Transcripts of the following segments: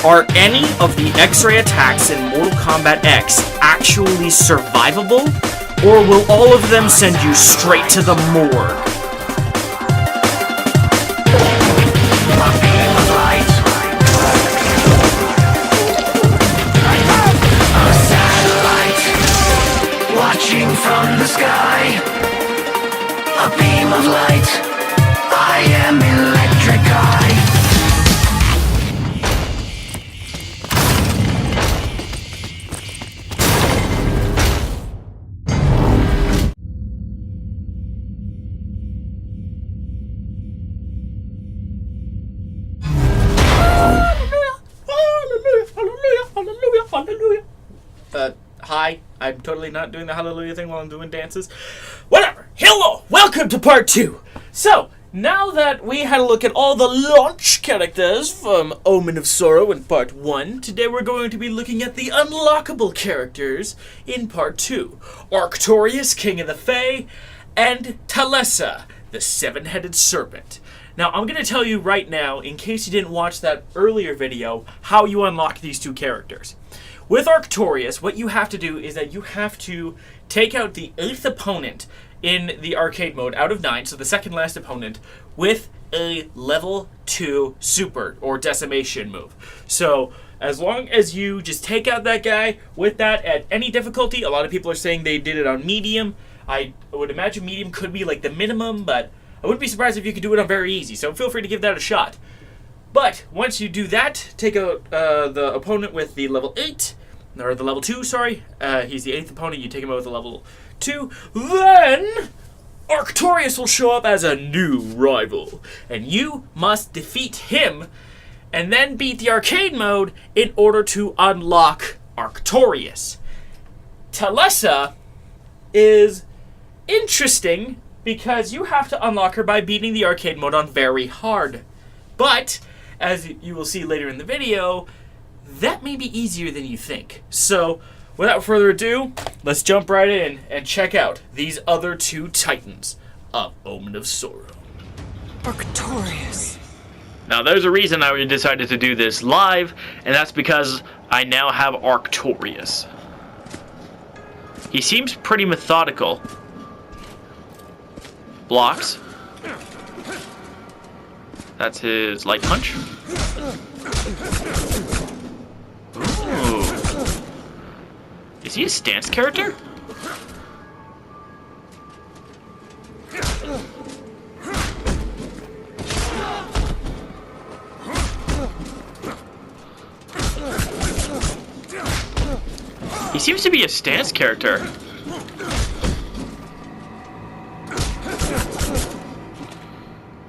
Are any of the X-ray attacks in Mortal Kombat X actually survivable, or will all of them send you straight to the morgue? Watching from the sky, a beam of light. I am electric eye. Hi, I'm totally not doing the hallelujah thing while I'm doing dances. Whatever. Hello, welcome to part 2. So, now that we had a look at all the launch characters from Omen of Sorrow in part 1, today we're going to be looking at the unlockable characters in part 2. Arctorius, King of the Fae, and Talessa, the seven-headed serpent. Now, I'm going to tell you right now, in case you didn't watch that earlier video, how you unlock these two characters. With Arctorius, what you have to do is that you have to take out the 8th opponent in the arcade mode out of 9, so the second last opponent, with a level 2 super or decimation move. So as long as you just take out that guy with that at any difficulty, a lot of people are saying they did it on medium. I would imagine medium could be like the minimum, but I wouldn't be surprised if you could do it on very easy, so feel free to give that a shot. But once you do that, take out the opponent with the level 8, or the level 2, sorry. He's the 8th opponent, you take him out with the level 2. Then Arctorius will show up as a new rival, and you must defeat him and then beat the arcade mode in order to unlock Arctorius. Talessa is interesting because you have to unlock her by beating the arcade mode on very hard. But as you will see later in the video, that may be easier than you think. So, without further ado, let's jump right in and check out these other two titans of Omen of Sorrow. Arctorius. Now, there's a reason I decided to do this live, and that's because I now have Arctorius. He seems pretty methodical. Blocks. That's his light punch. Ooh. Is he a stance character? He seems to be a stance character.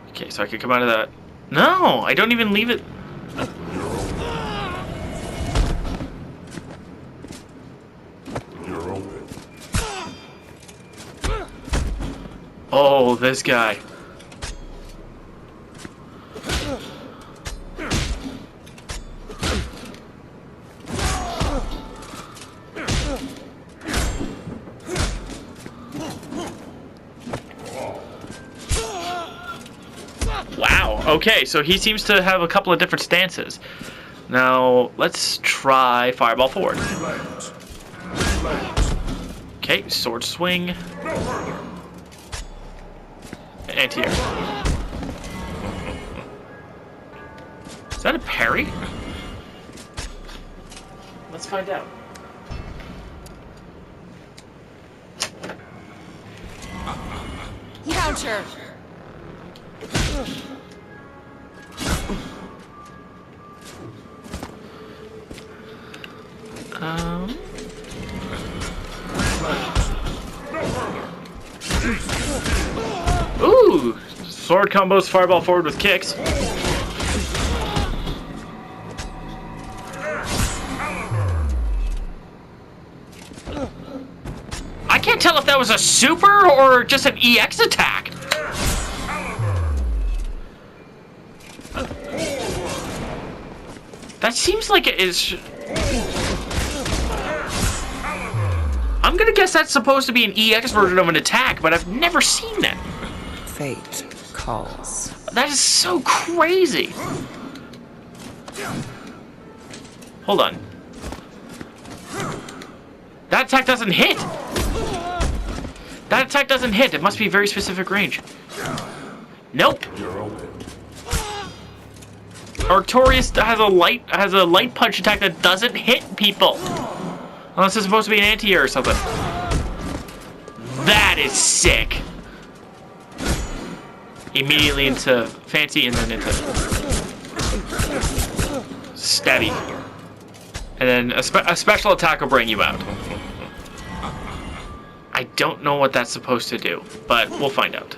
Okay, so I could come out of that. No, I don't even leave it. Oh, this guy. Wow, okay, so he seems to have a couple of different stances. Now, let's try Fireball Forward. Okay, Sword Swing. Anti-air. Is that a parry? Let's find out. Counter. Ooh! Sword combos, Fireball Forward with kicks. I can't tell if that was a super or just an EX attack. That seems like it is... I'm gonna guess that's supposed to be an EX version of an attack, but I've never seen that. Fate calls. That is so crazy. Hold on. That attack doesn't hit! That attack doesn't hit. It must be a very specific range. Nope. Arctorius has a light punch attack that doesn't hit people. Unless it's supposed to be an anti-air or something. That is sick. Immediately into fancy and then into stabby. And then a special attack will bring you out. I don't know what that's supposed to do, but we'll find out.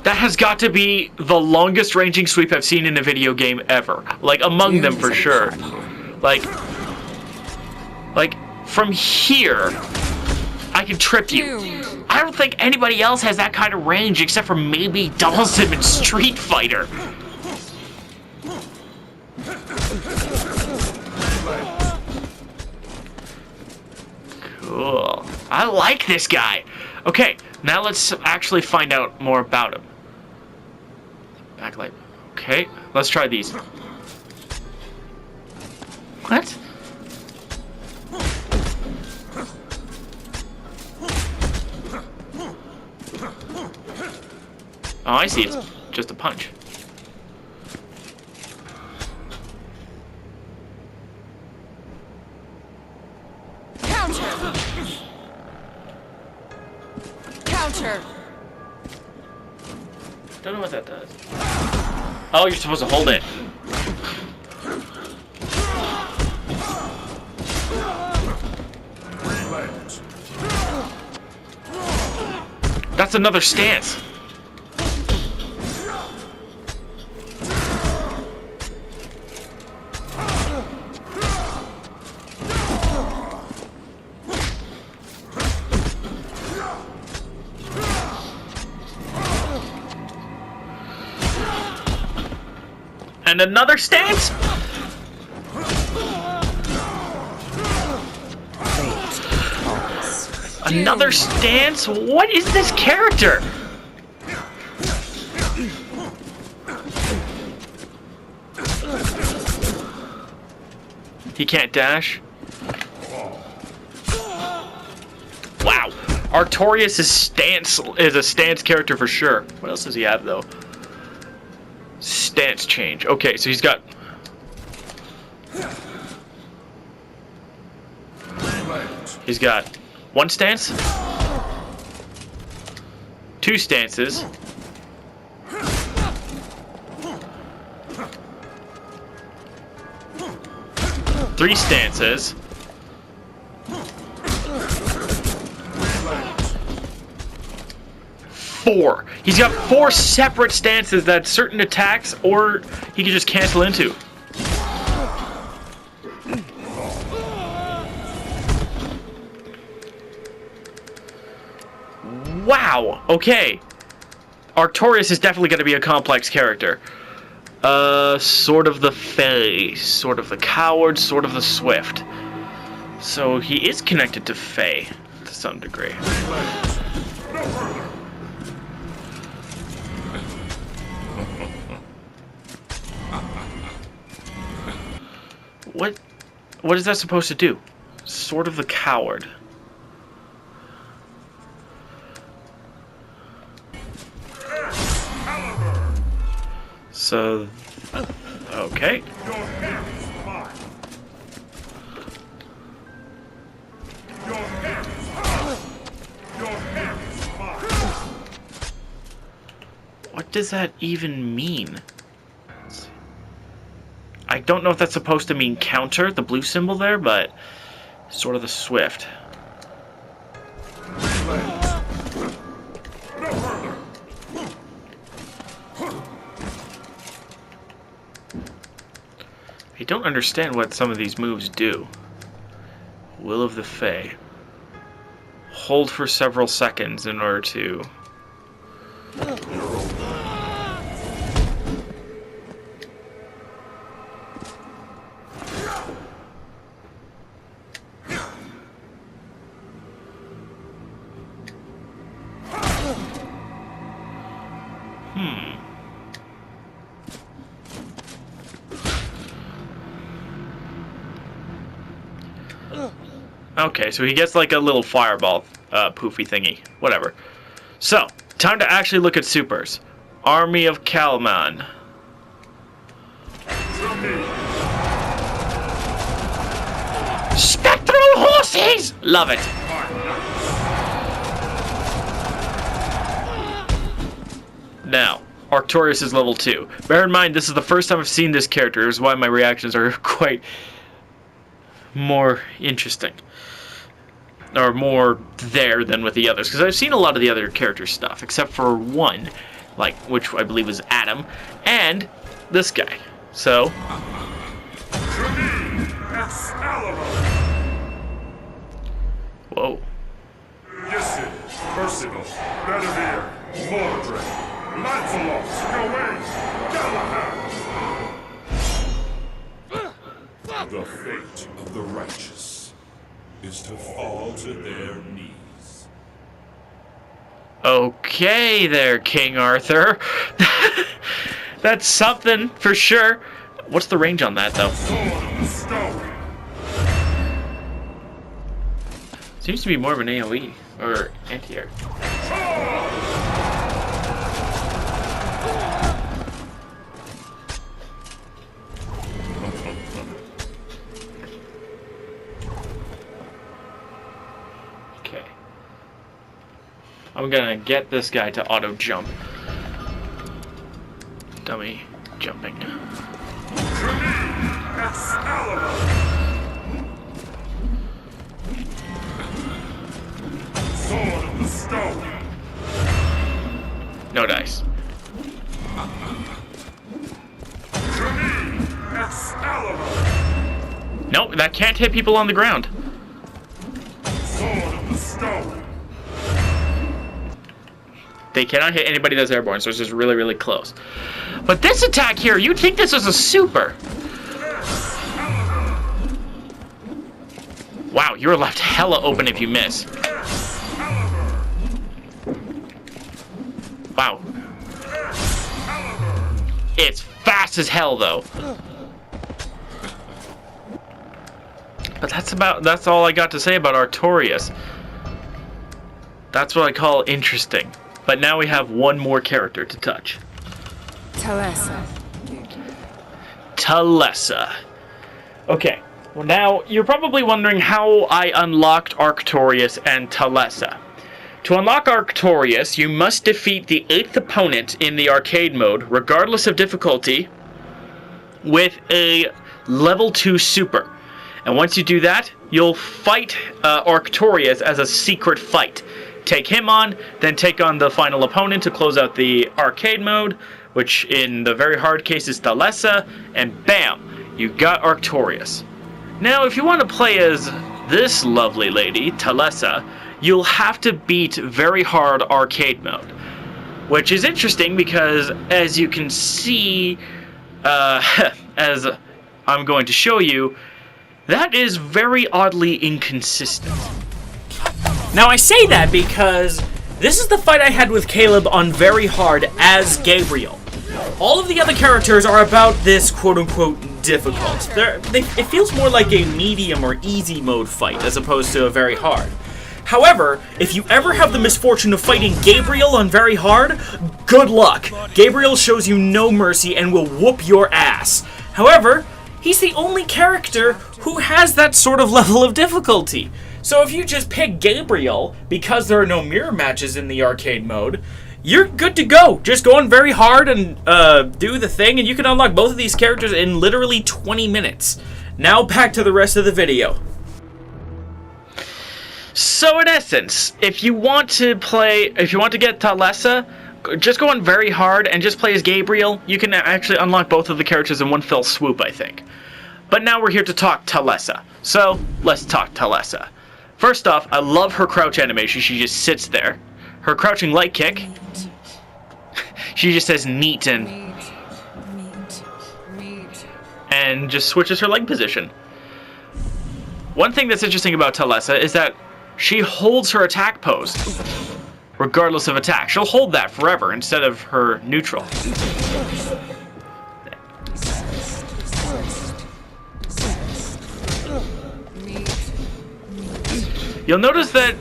That has got to be the longest ranging sweep I've seen in a video game ever. Like, among them for sure. Like from here, I can trip you. I don't think anybody else has that kind of range except for maybe Dawson in Street Fighter. Cool. I like this guy. Okay, now let's actually find out more about him. Backlight. Okay, let's try these. What? Oh, I see. It's just a punch. Counter. Counter. Don't know what that does. Oh, you're supposed to hold it. That's another stance. And another stance? Another stance? What is this character? He can't dash? Wow. Arctorius' stance is a stance character for sure. What else does he have though? Stance change. Okay, so he's got... He's got one stance, two stances, three stances, four. He's got four separate stances that certain attacks or he can just cancel into. Wow, okay. Arctorius is definitely going to be a complex character. Sort of the Fae, sort of the Coward, sort of the Swift. So he is connected to Fae to some degree. What is that supposed to do? Sort of the Coward. So, okay. What does that even mean? I don't know if that's supposed to mean counter, the blue symbol there, but sort of the Swift. I don't understand what some of these moves do. Will of the Fae. Hold for several seconds in order to... Okay, so he gets like a little fireball poofy thingy. Whatever. So, time to actually look at supers. Army of Kalman. Spectral horses! Love it. Now, Arcturus is level 2. Bear in mind, this is the first time I've seen this character, which is why my reactions are quite more interesting. Or more there than with the others. Because I've seen a lot of the other character stuff, except for one, like, which I believe was Adam, and this guy. So... Whoa. Yssid, Percival, Bedivere, Mordred, Lancelot, Gawain, Galahad. The fate of the righteous is to fall to their knees. Okay there, King Arthur. That's something, for sure. What's the range on that, though? Sword of the stone. Seems to be more of an AoE, or anti-air. Okay. I'm gonna get this guy to auto-jump. Dummy jumping. Sword of the stone. No dice. Nope, that can't hit people on the ground. Sword of the stone. They cannot hit anybody that's airborne, so it's just really, really close. But this attack here, you'd think this was a super. Wow, you're left hella open if you miss. Wow. It's fast as hell, though. But that's all I got to say about Artorias. That's what I call interesting. But now we have one more character to touch. Talessa. Talessa. Okay. Well, now, you're probably wondering how I unlocked Arctorius and Talessa. To unlock Arctorius, you must defeat the 8th opponent in the arcade mode, regardless of difficulty, with a level 2 super. And once you do that, you'll fight Arctorius as a secret fight. Take him on, then take on the final opponent to close out the arcade mode, which in the very hard case is Talessa, and bam, you got Arctorius. Now, if you want to play as this lovely lady, Talessa, you'll have to beat very hard arcade mode. Which is interesting because, as you can see, as I'm going to show you, that is very oddly inconsistent. Now I say that because this is the fight I had with Caleb on very hard as Gabriel. All of the other characters are about this quote-unquote difficult. It feels more like a medium or easy mode fight as opposed to a very hard. However, if you ever have the misfortune of fighting Gabriel on very hard, good luck. Gabriel shows you no mercy and will whoop your ass. However, he's the only character who has that sort of level of difficulty. So if you just pick Gabriel, because there are no mirror matches in the arcade mode, you're good to go. Just go on very hard and do the thing, and you can unlock both of these characters in literally 20 minutes. Now back to the rest of the video. So in essence, if you want to get Talessa, just go on very hard and just play as Gabriel. You can actually unlock both of the characters in one fell swoop, I think. But now we're here to talk Talessa. So, let's talk Talessa. First off, I love her crouch animation. She just sits there. Her crouching light kick, she just says neat and just switches her leg position. One thing that's interesting about Talessa is that she holds her attack pose, regardless of attack. She'll hold that forever instead of her neutral. You'll notice that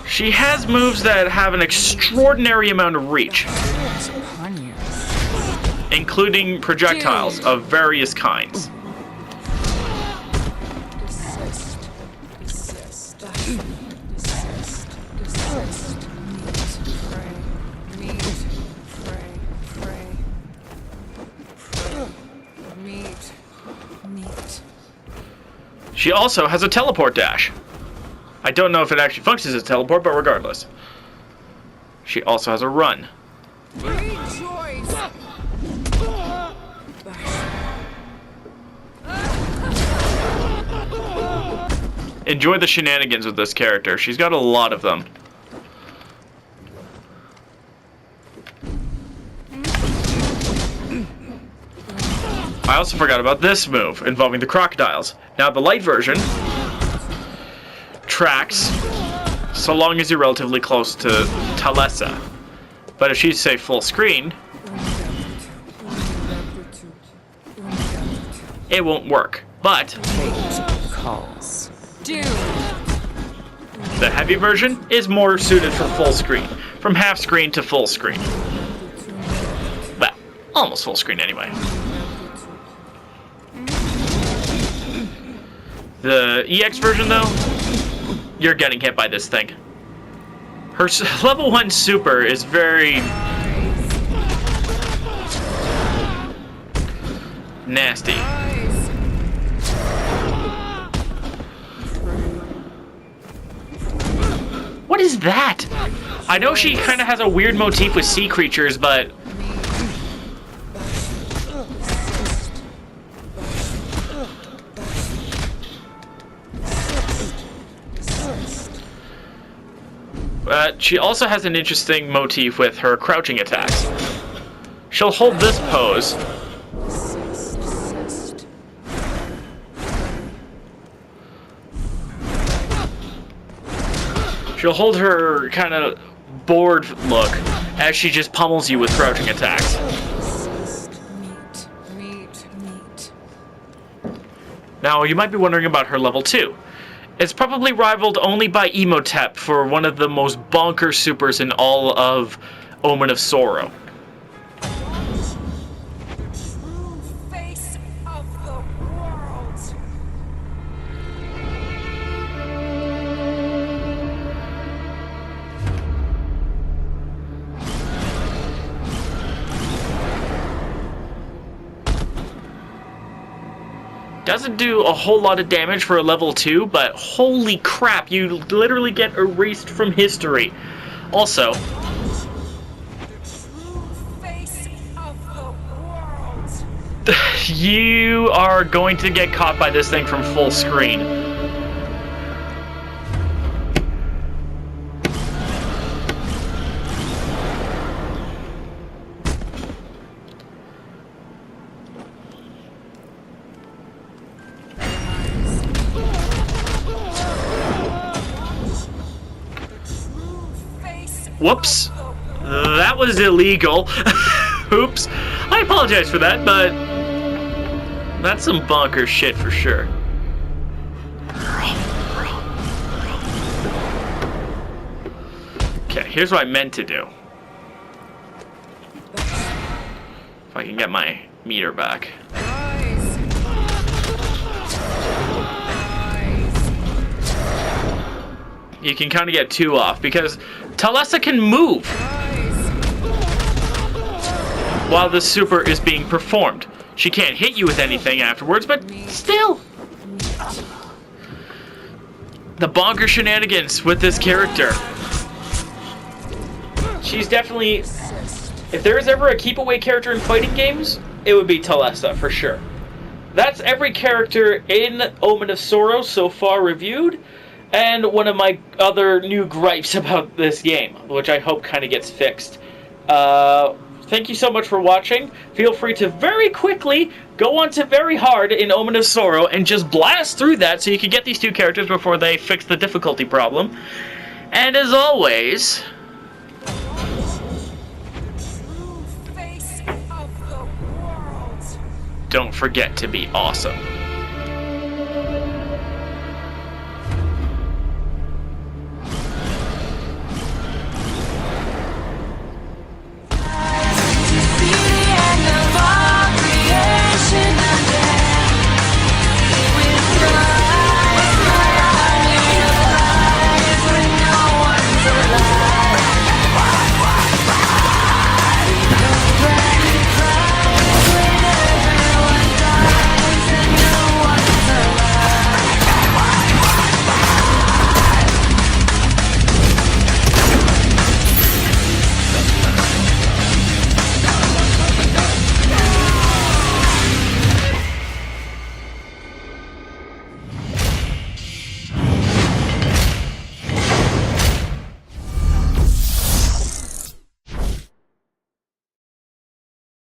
she has moves that have an extraordinary amount of reach, Upon you. including projectiles of various kinds. Desist. Desist. Desist. Desist. Meat. Pray. Meat. Pray. Pray. Meat. Meat. She also has a teleport dash. I don't know if it actually functions as a teleport, but regardless. She also has a run. Rejoice. Enjoy the shenanigans with this character. She's got a lot of them. I also forgot about this move involving the crocodiles. Now, the light version tracks so long as you're relatively close to Talessa. But if she's, say, full screen, it won't work. But Calls. the heavy version is more suited for full screen. From half screen to full screen. Well, almost full screen anyway. The EX version, though, you're getting hit by this thing. Her level 1 super is very nasty. What is that? I know she kind of has a weird motif with sea creatures, but... she also has an interesting motif with her crouching attacks. She'll hold this pose. She'll hold her kind of bored look as she just pummels you with crouching attacks. Meat. Now, you might be wondering about her level 2. It's probably rivaled only by Emotep for one of the most bonkers supers in all of Omen of Sorrow. True face of the world. Doesn't do a whole lot of damage for a level 2, but holy crap, you literally get erased from history. Also, True face of the world. you are going to get caught by this thing from full screen. Whoops. That was illegal. Oops. I apologize for that, but that's some bonkers shit for sure. Okay, here's what I meant to do. If I can get my meter back. You can kind of get 2 off because Talessa can move while the super is being performed. She can't hit you with anything afterwards, but still. The bonker shenanigans with this character. She's definitely... If there is ever a keep-away character in fighting games, it would be Talessa, for sure. That's every character in Omen of Sorrow so far reviewed. And one of my other new gripes about this game, which I hope kind of gets fixed. Thank you so much for watching. Feel free to very quickly go on to very hard in Omen of Sorrow and just blast through that so you can get these 2 characters before they fix the difficulty problem. And as always... True face of the world. don't forget to be awesome.